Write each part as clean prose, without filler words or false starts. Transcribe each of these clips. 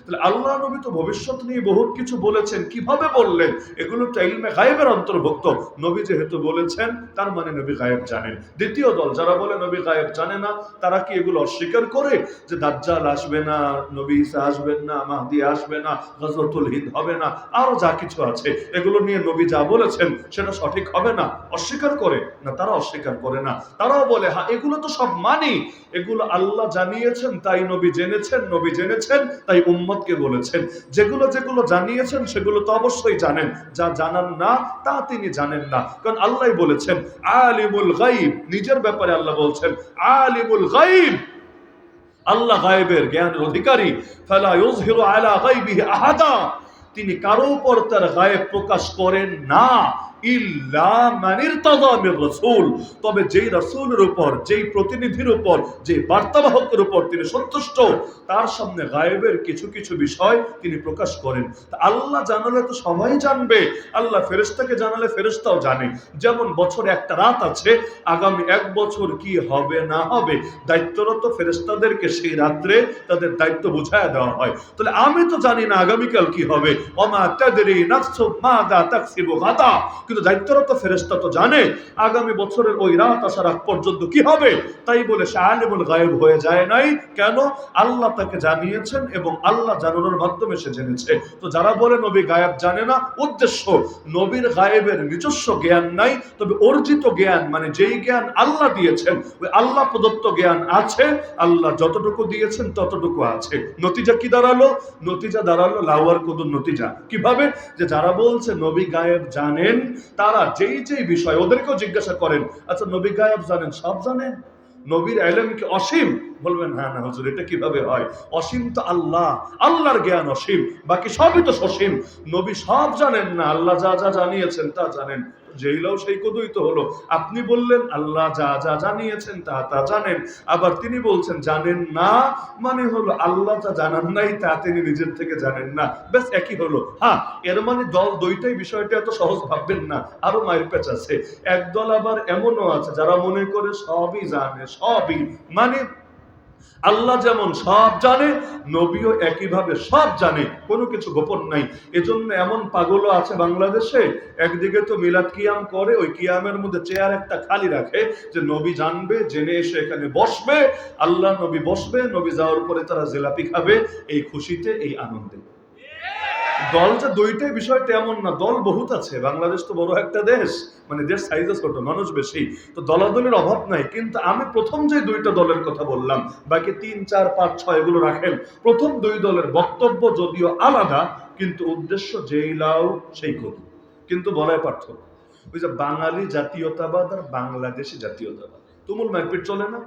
তাহলে আল্লাহ নবী তো ভবিষ্যৎ নিয়ে বহুত কিছু বলেছেন, কিভাবে বললেন? এগুলো তো ইলমে গায়েবের অন্তর্ভুক্ত। নবী যেহেতু বলেছেন তার মানে নবী গায়েব জানেন। দ্বিতীয় দল যারা বলে নবী গায়েব জানে না, তারা কি এগুলো অস্বীকার করে যে দাজ্জাল আসবে না, নবী ঈসা আসবেন না, মাহদী আসবে না, গজওয়াতুল হিন্দ হবে না, আরো যা কিছু আছে এগুলো নিয়ে নবী যা বলেছেন সেটা সঠিক হবে না, অস্বীকার করে না? তারা অস্বীকার করে না, তারাও বলে হ্যাঁ এগুলো তো সব মানি, এগুলো আল্লাহ জানিয়েছেন তাই নবী জেনেছেন, নবী জেনেছেন তাই উম্মতকে বলেছেন। যেগুলো যেগুলো জানিয়েছেন সেগুলো তো অবশ্যই জানেন, যা জানান না তা তিনি জানেন না। কারণ আল্লাহ বলেছেন আলিমুল গায়ব, নিজের ব্যাপারে আল্লাহ বলছেন আলিমুল গায়ব, আল্লাহ গায়েবের জ্ঞানের অধিকারী। ফালা ইউযহিরু আলা গায়বিহি আহাদা, তিনি কারো উপর তার গায়েব প্রকাশ করেন না, ইল্লা মান ইরতাদা মির রাসূল, তবে যেই রাসূলের উপর, যেই প্রতিনিধির উপর, যেই বার্তাবাহকের উপর তিনি সন্তুষ্ট, তার সামনে গায়েবের কিছু কিছু বিষয় তিনি প্রকাশ করেন। তা আল্লাহ জানালে তো সবাই জানবে, আল্লাহ ফেরেশতাকে জানালে ফেরেশতাও জানে। যেমন বছরে একটা রাত আছে, আগামী 1 বছর কি হবে না হবে দায়িত্বরত ফেরেশতাদেরকে সেই রাত্রে তাদের দায়িত্ব বুঝায় দেওয়া হয়। তাহলে আমি তো জানি না আগামীকাল কি হবে, ওমা তাদরি নাফসু মাযা তাকসিবু গাদা, কিন্তু দায়িত্বরত ফেরেশতা তো জানে আগামী বছরের ওই রাত আসার আগ পর্যন্ত কি হবে। তাই বলে সে আলিমুল গায়েব হয়ে যায় নাই। কেন? আল্লাহ তাকে জানিয়েছেন এবং আল্লাহ জানানোর মাধ্যমে সে জেনেছে। তো যারা বলে নবী গায়েব জানে না, উদ্দেশ্য নবীর গায়েবের নিজস্ব জ্ঞান নাই, তবে অর্জিত জ্ঞান মানে যেই জ্ঞান আল্লাহ দিয়েছেন, ওই আল্লাহ প্রদত্ত জ্ঞান আছে, আল্লাহ যতটুকু দিয়েছেন ততটুকু আছে। নতিজা কি দাঁড়ালো? নতিজা দাঁড়ালো লাউয়ার কদুর নতিজা। কিভাবে? যে যারা বলছে নবী গায়েব জানেন, তারা যেই যেই বিষয় ওদেরকেও জিজ্ঞাসা করেন, আচ্ছা নবী গায়েব জানেন, সব জানেন? নবীর ইলম কি অসীম? বলবেন হ্যাঁ না হুজুর, এটা কিভাবে হয়? অসীম তো আল্লাহ, আল্লাহর জ্ঞান অসীম, বাকি সবই তো সসীম। নবী সব জানেন না, আল্লাহ যা যা জানিয়েছেন তা জানেন। যেইলাও সেই কদুই তো হলো। আপনি বললেন আল্লাহ যা যা জানিয়েছেন তা তা জানেন, আবার তিনি বলছেন জানেন না, মানে হলো আল্লাহ যা জানান নাই তা তিনি নিজের থেকে জানেন না, ব্যাস একই হলো। হ্যাঁ, এর মানে দল দুইটাই, বিষয়টা এত সহজ ভাববেন না, আরো মায়ের পেচ আছে। একদল আবার এমনও আছে যারা মনে করে সবই জানে, সবই মানে আল্লাহ যেমন সব জানে, নবীও একইভাবে সব জানে, কোনো কিছু গোপন নাই। এজন্য এমন পাগলও আছে বাংলাদেশে, একদিকে তো মিলাদ কিয়াম করে, ওই কিয়ামের মধ্যে চেয়ার একটা খালি রাখে যে নবী জানবে, জেনে এসে এখানে বসবে, আল্লাহ নবী বসবে, নবী যাওয়ার পরে তারা জিলাপি খাবে, এই খুশিতে, এই আনন্দে। দল যে দুইটাই, বিষয়টা এমন না, দল বহুত আছে। বাংলাদেশ তো বড় একটা দেশ, মানে দেশ সাইজে ছোট, মানুষ বেশি, তো দলাদলের অভাব নাই। কিন্তু আমি প্রথম যে দুইটা দলের কথা বললাম, বাকি 3, 4, 5, 6 এগুলো রাখেন, প্রথম দুই দলের বক্তব্য যদিও আলাদা, কিন্তু উদ্দেশ্য যেই লাউ সেই কদু, কিন্তু বলায় পার্থক্য। ওই যে বাঙালি জাতীয়তাবাদ আর বাংলাদেশি জাতীয়তাবাদ, তুমুল মারপিট চলে না?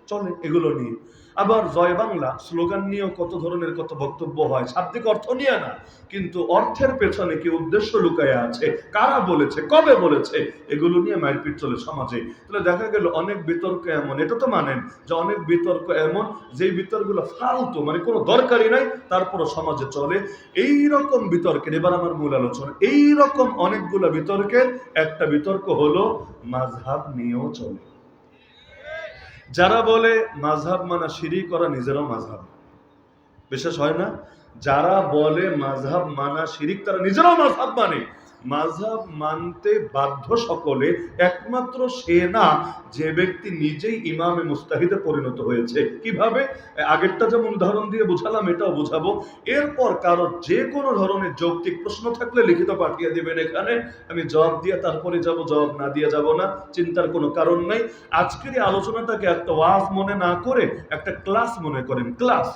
চলে এগুলো নিয়ে। আবার জয় বাংলা স্লোগান নিয়েও কত ধরনের কত বক্তব্য হয়, শাব্দিক অর্থ নিয়ে না, কিন্তু অর্থের পেছনে কি উদ্দেশ্য লুকায় আছে, কারা বলেছে, কবে বলেছে, এগুলো নিয়ে মারপিট চলে সমাজে। তাহলে দেখা গেল অনেক বিতর্ক এমন, এটা তো মানেন যে অনেক বিতর্ক এমন যেই বিতর্কগুলো ফালতু, মানে কোনো দরকারই নাই, তারপরও সমাজে চলে। এই রকম বিতর্কের, এবার আমার মূল আলোচনা, এই রকম অনেকগুলো বিতর্কের একটা বিতর্ক হলো মাযহাব নিয়েও চলে। যারা বলে মাযহাব মানা শিরক করা, নিজেরাও মাযহাব, বিশ্বাস হয় না? যারা বলে মাযহাব মানা শিরক, তারা নিজেরাও মাযহাব মানে। মাযহাব মানতে বাধ্য সকলে, একমাত্র সে না যে ব্যক্তি নিজেই ইমামে মুস্তাহিদে পরিণত হয়েছে। কিভাবে? আগেরটা যেমন উদাহরণ দিয়ে বুঝালাম, এটাও বুঝাবো। এরপর কারো যে কোনো ধরনের যৌক্তিক প্রশ্ন থাকলে লিখিত পাঠিয়ে দিবেন এখানে, আমি জবাব দিয়ে তারপরে যাব, জবাব না দিয়ে যাব না, চিন্তার কোনো কারণ নাই। আজকের এই আলোচনাটাকে একটা ওয়াজ মনে না করে একটা ক্লাস মনে করেন, ক্লাস।